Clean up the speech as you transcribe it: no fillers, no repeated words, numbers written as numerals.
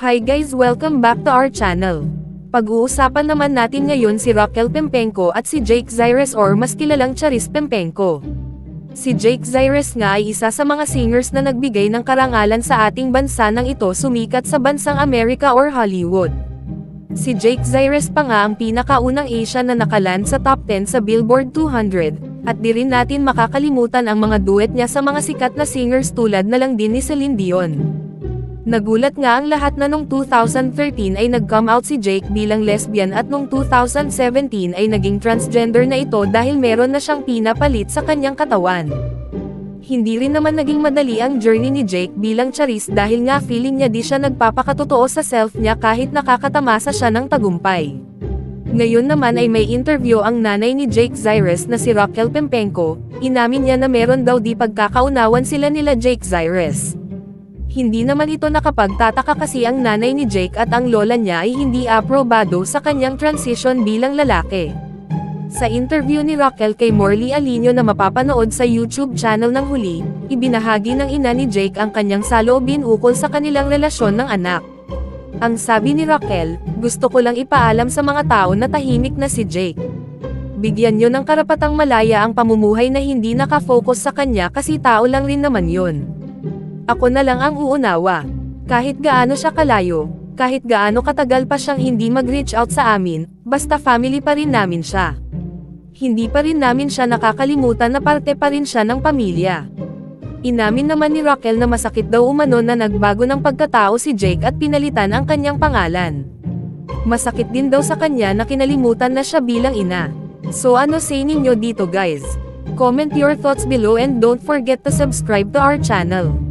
Hi guys, welcome back to our channel. Pag-uusapan naman natin ngayon si Raquel Pempenco at si Jake Zyrus or mas kilalang Charis Pempenco. Si Jake Zyrus nga ay isa sa mga singers na nagbigay ng karangalan sa ating bansa nang ito sumikat sa bansang Amerika or Hollywood. Si Jake Zyrus pa nga ang pinakaunang Asian na nakaland sa top 10 sa Billboard 200, at di rin natin makakalimutan ang mga duet niya sa mga sikat na singers tulad na lang din ni Celine Dion. Nagulat nga ang lahat na noong 2013 ay nag-come out si Jake bilang lesbian at noong 2017 ay naging transgender na ito dahil meron na siyang pinapalit sa kanyang katawan. Hindi rin naman naging madali ang journey ni Jake bilang Charis dahil nga feeling niya di siya nagpapakatotoo sa self niya kahit nakakatamasa siya ng tagumpay. Ngayon naman ay may interview ang nanay ni Jake Zyrus na si Raquel Pempenco, inamin niya na meron daw di pagkakaunawan sila nila Jake Zyrus. Hindi naman ito nakapagtataka kasi ang nanay ni Jake at ang lola niya ay hindi aprobado sa kanyang transition bilang lalaki. Sa interview ni Raquel kay Morley Alinio na mapapanood sa YouTube channel ng Huli, ibinahagi ng ina ni Jake ang kanyang saloobin ukol sa kanilang relasyon ng anak. Ang sabi ni Raquel, "Gusto ko lang ipaalam sa mga tao na tahimik na si Jake. Bigyan nyo ng karapatang malaya ang pamumuhay na hindi nakafocus sa kanya kasi tao lang rin naman yun. Ako na lang ang uunawa. Kahit gaano siya kalayo, kahit gaano katagal pa siyang hindi mag-reach out sa amin, basta family pa rin namin siya. Hindi pa rin namin siya nakakalimutan na parte pa rin siya ng pamilya." Inamin naman ni Raquel na masakit daw umano na nagbago ng pagkatao si Jake at pinalitan ang kanyang pangalan. Masakit din daw sa kanya na kinalimutan na siya bilang ina. So ano say ninyo dito guys? Comment your thoughts below and don't forget to subscribe to our channel.